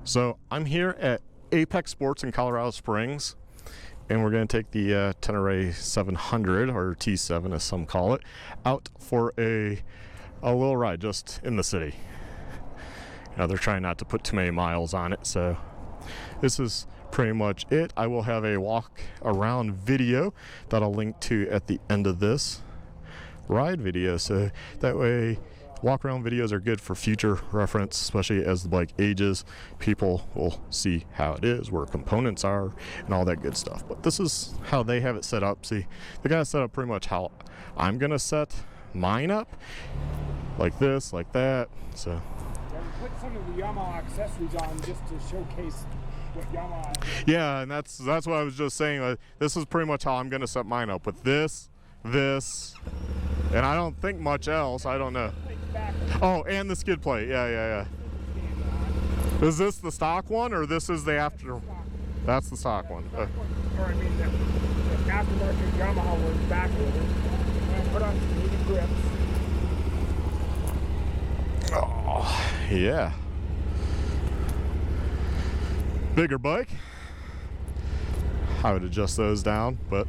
So I'm here at Apex Sports in Colorado Springs, and we're going to take the Tenere 700, or T7 as some call it, out for a little ride just in the city. You know, they're trying not to put too many miles on it, so this is pretty much it. I will have a walk around video that I'll link to at the end of this ride video, so that way walk around videos are good for future reference, especially as the bike ages. People will see how it is, where components are, and all that good stuff. But this is how they have it set up. See, they got it set up pretty much how I'm gonna set mine up, like this, like that. So yeah, we put some of the Yamaha accessories on just to showcase what Yamaha is. Yeah, and that's what I was just saying. This is pretty much how I'm gonna set mine up, with this, and I don't think much else. I don't know. Oh, and the skid plate. Yeah. Is this the stock one, or this is the after? That's the stock one. Or I mean, the aftermarket Yamaha was backwards. And put on some Meeker grips. Oh, yeah. Bigger bike. I would adjust those down, but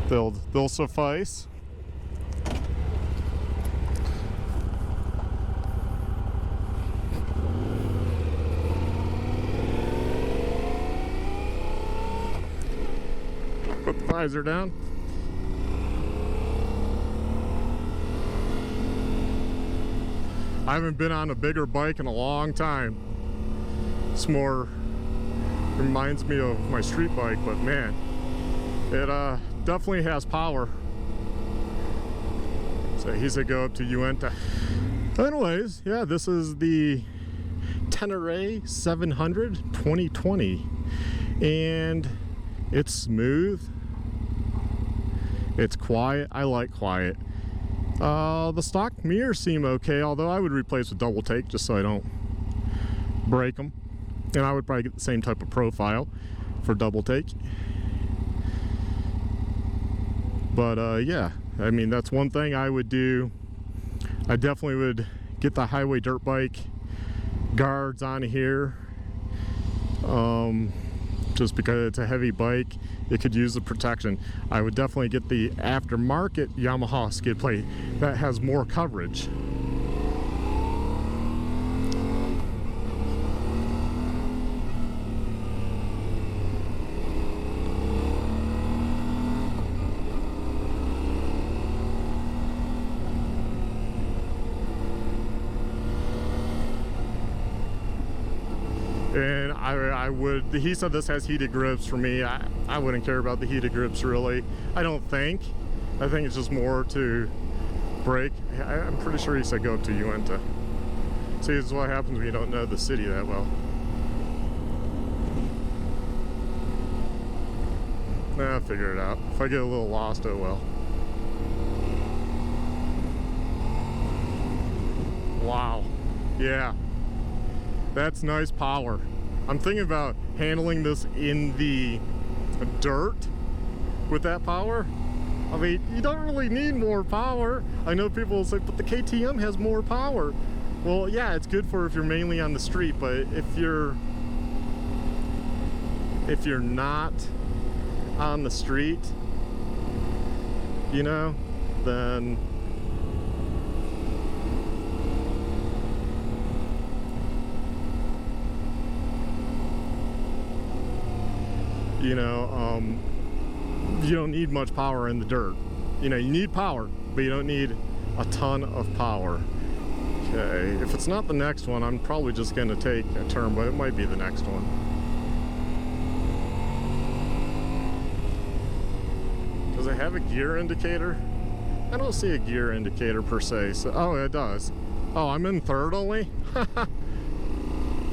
they'll suffice. Put the visor down. I haven't been on a bigger bike in a long time. It's more, reminds me of my street bike, but man, it definitely has power. So he said go up to Uinta. Anyways, yeah, this is the Tenere 700 2020, and it's smooth. It's quiet. I like quiet. The stock mirrors seem okay, although I would replace with double take just so I don't break them. And I would probably get the same type of profile for double take. But yeah, I mean, that's one thing I would do. I definitely would get the highway dirt bike guards on here. Just because it's a heavy bike, it could use the protection. I would definitely get the aftermarket Yamaha skid plate that has more coverage. And I would, he said this has heated grips for me. I wouldn't care about the heated grips really. I think it's just more to brake. I'm pretty sure he said go up to Uinta. See, this is what happens when you don't know the city that well. I'll figure it out. If I get a little lost, oh well. Wow. Yeah. That's nice power. I'm thinking about handling this in the dirt with that power. I mean, you don't really need more power. I know people will say, but the KTM has more power. Well, yeah, it's good for if you're mainly on the street, but if you're not on the street, you know, then you don't need much power in the dirt. You know, you need power, but you don't need a ton of power. Okay, if it's not the next one, I'm probably just going to take a turn, but it might be the next one. Does it have a gear indicator? I don't see a gear indicator per se. So, oh, it does. Oh, I'm in third only?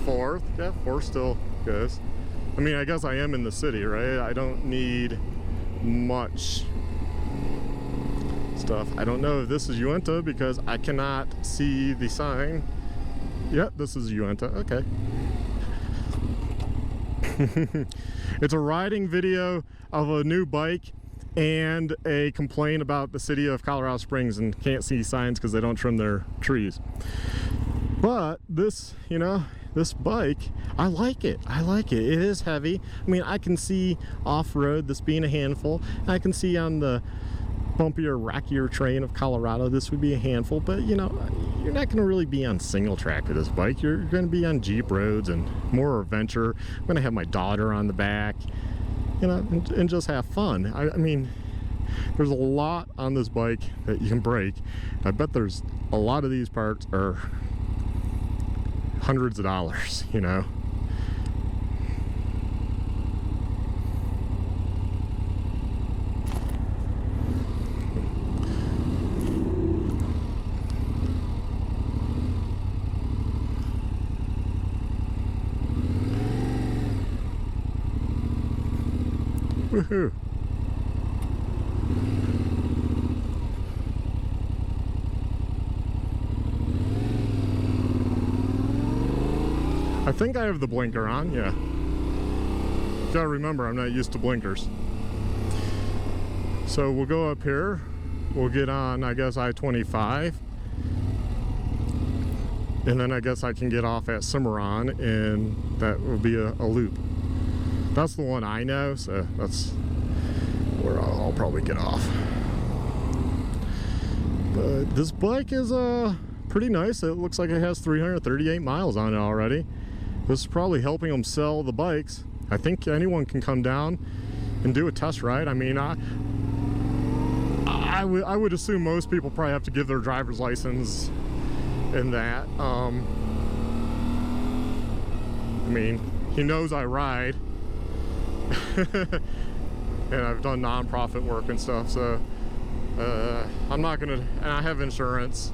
Fourth? Yeah, fourth still goes. I mean, I guess I am in the city, right? I don't need much stuff. I don't know if this is Uinta because I cannot see the sign. Yep, this is Uinta. Okay. It's a riding video of a new bike and a complaint about the city of Colorado Springs and can't see signs because they don't trim their trees. But this, you know, this bike, I like it. I like it. It is heavy. I mean, I can see off-road this being a handful. I can see on the bumpier, rockier terrain of Colorado this would be a handful, but you know, you're not going to really be on single track with this bike. You're going to be on Jeep roads and more adventure. I'm going to have my daughter on the back, you know, and just have fun. I mean, there's a lot on this bike that you can break. I bet there's a lot of these parts are hundreds of dollars, you know. Woohoo! I think I have the blinker on, yeah. Gotta remember, I'm not used to blinkers. So we'll go up here. We'll get on, I guess, I-25. And then I guess I can get off at Cimarron, and that will be a loop. That's the one I know, so that's where I'll probably get off. But this bike is pretty nice. It looks like it has 338 miles on it already. This is probably helping them sell the bikes. I think anyone can come down and do a test ride. I mean, I would assume most people probably have to give their driver's license and that. I mean, he knows I ride. And I've done non-profit work and stuff, so I'm not gonna, and I have insurance.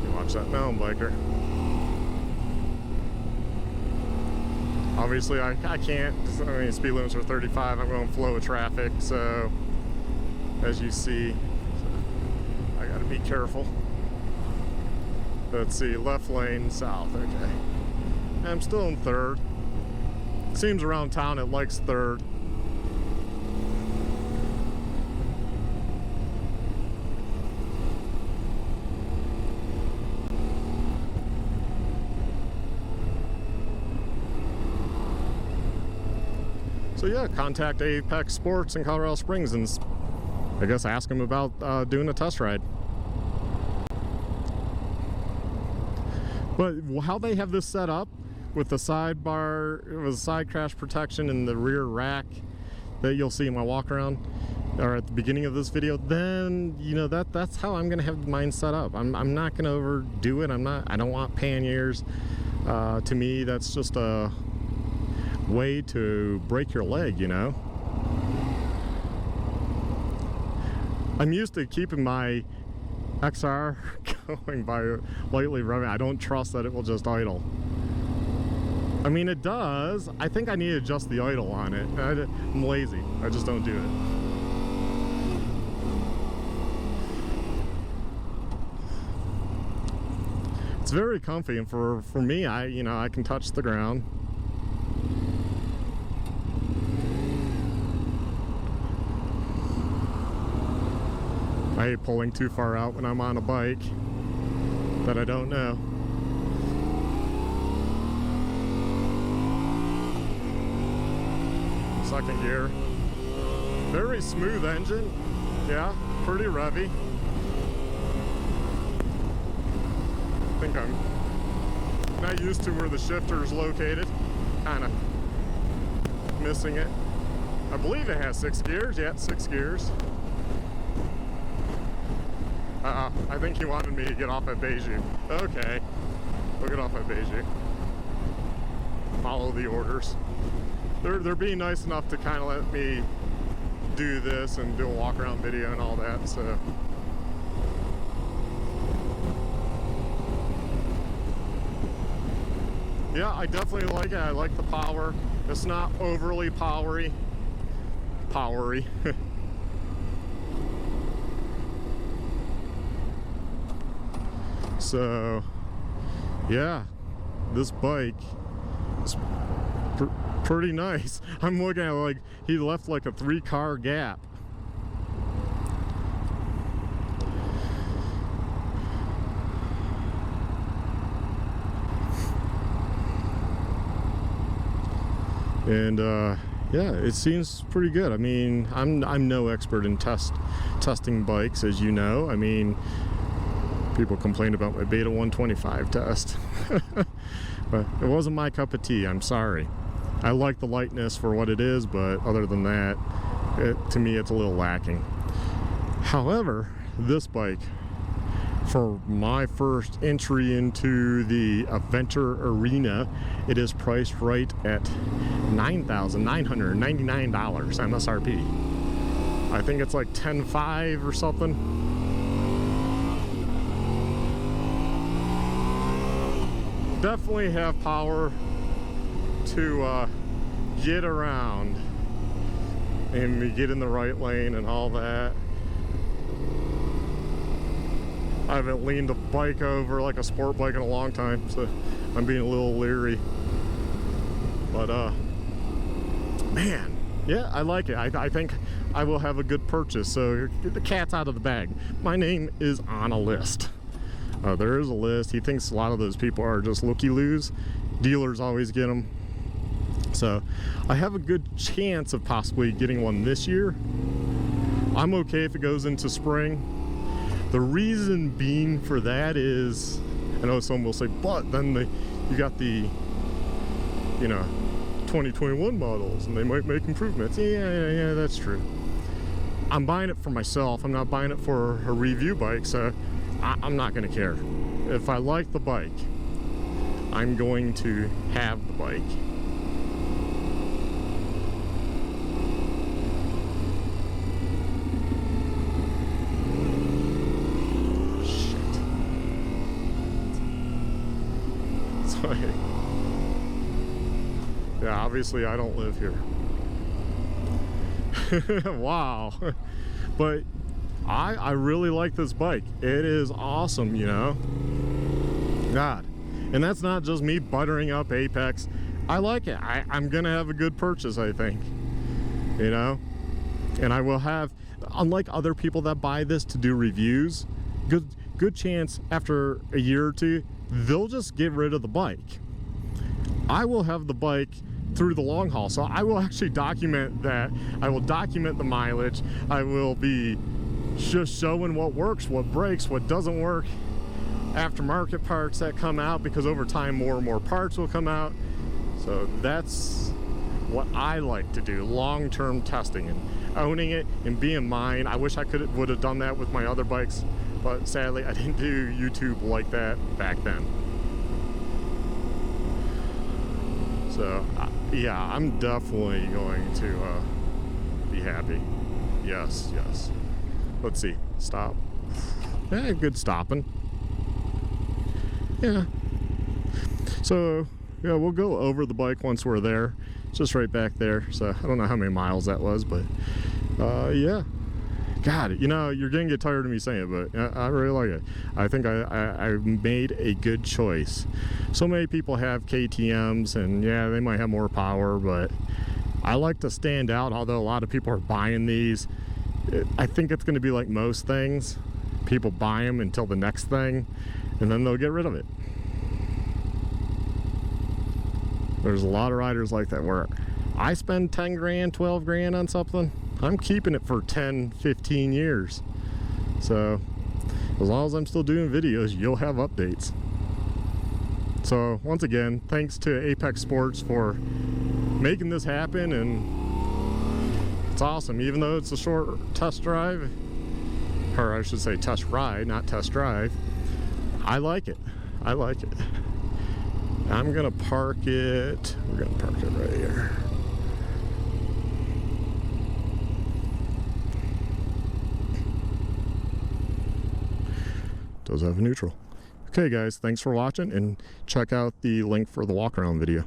You watch that mountain biker. Obviously I can't, I mean, speed limits are 35, I'm going flow of traffic, so as you see, I gotta be careful. Let's see, left lane south, okay. I'm still in third. Seems around town it likes third. So yeah, contact Apex Sports in Colorado Springs and I guess ask them about doing a test ride. But how they have this set up with the sidebar, it was side crash protection and the rear rack that you'll see in my walk around or at the beginning of this video, then you know that's how I'm gonna have mine set up. I'm not gonna overdo it. I don't want panniers. To me, that's just a way to break your leg, you know. I'm used to keeping my XR going by lightly revving. I don't trust that it will just idle. I mean, it does. I think I need to adjust the idle on it. I'm lazy. I just don't do it. It's very comfy, and for me, I can touch the ground. I hate pulling too far out when I'm on a bike that I don't know. Second gear. Very smooth engine. Yeah, pretty revvy. I think I'm not used to where the shifter is located. Kind of missing it. I believe it has 6 gears. Yeah, 6 gears. I think he wanted me to get off at Beijing. Okay, we'll get off at Beijing. Follow the orders. They're being nice enough to kind of let me do this and do a walk around video and all that, so. Yeah, I definitely like it. I like the power. It's not overly powery. So, yeah, this bike is pretty nice. I'm looking at like he left like a 3-car gap. And yeah, it seems pretty good. I mean, I'm no expert in testing bikes, as you know. I mean, people complain about my Beta 125 test. But it wasn't my cup of tea, I'm sorry. I like the lightness for what it is, but other than that, to me it's a little lacking. However, this bike, for my first entry into the adventure arena, it is priced right at $9,999 MSRP. I think it's like $10,500 or something. Definitely have power to get around and get in the right lane and all that. I haven't leaned a bike over like a sport bike in a long time, so I'm being a little leery. But man, yeah, I like it. I think I will have a good purchase. So the cat's out of the bag. My name is on a list. There is a list. He thinks a lot of those people are just looky-loos. Dealers always get them. So I have a good chance of possibly getting one this year. I'm okay if it goes into spring. The reason being for that is, I know some will say, but then you got the, 2021 models and they might make improvements. Yeah, that's true. I'm buying it for myself. I'm not buying it for a review bike, so I'm not going to care. If I like the bike, I'm going to have the bike. Shit. Sorry. Yeah, obviously I don't live here. Wow. But I really like this bike. It is awesome, God. And that's not just me buttering up Apex. I like it. I'm gonna have a good purchase, I think. And I will have, unlike other people that buy this to do reviews, good chance after a year or two, they'll just get rid of the bike. I will have the bike through the long haul, so I will actually document that. I will document the mileage. I will be just showing what works, what breaks, what doesn't work, aftermarket parts that come out, because over time more and more parts will come out. So that's what I like to do, long-term testing and owning it and being mine. I wish I would have done that with my other bikes, but sadly I didn't do YouTube like that back then. So yeah, I'm definitely going to be happy. Yes. Let's see, stop. Yeah, good stopping. Yeah. So, yeah, we'll go over the bike once we're there. It's just right back there. So, I don't know how many miles that was, but, yeah. God, you're gonna get tired of me saying it, but I really like it. I think I made a good choice. So many people have KTMs, and yeah, they might have more power, but I like to stand out, although a lot of people are buying these. I think it's going to be like most things. People buy them until the next thing, and then they'll get rid of it. There's a lot of riders like that where I spend 10 grand, 12 grand on something, I'm keeping it for 10, 15 years. So as long as I'm still doing videos, you'll have updates. So once again, thanks to Apex Sports for making this happen, and it's awesome. Even though it's a short test drive, or I should say test ride, not test drive, I like it. I'm gonna park it. We're gonna park it right here. Does have a neutral. Okay guys, thanks for watching, and check out the link for the walk around video.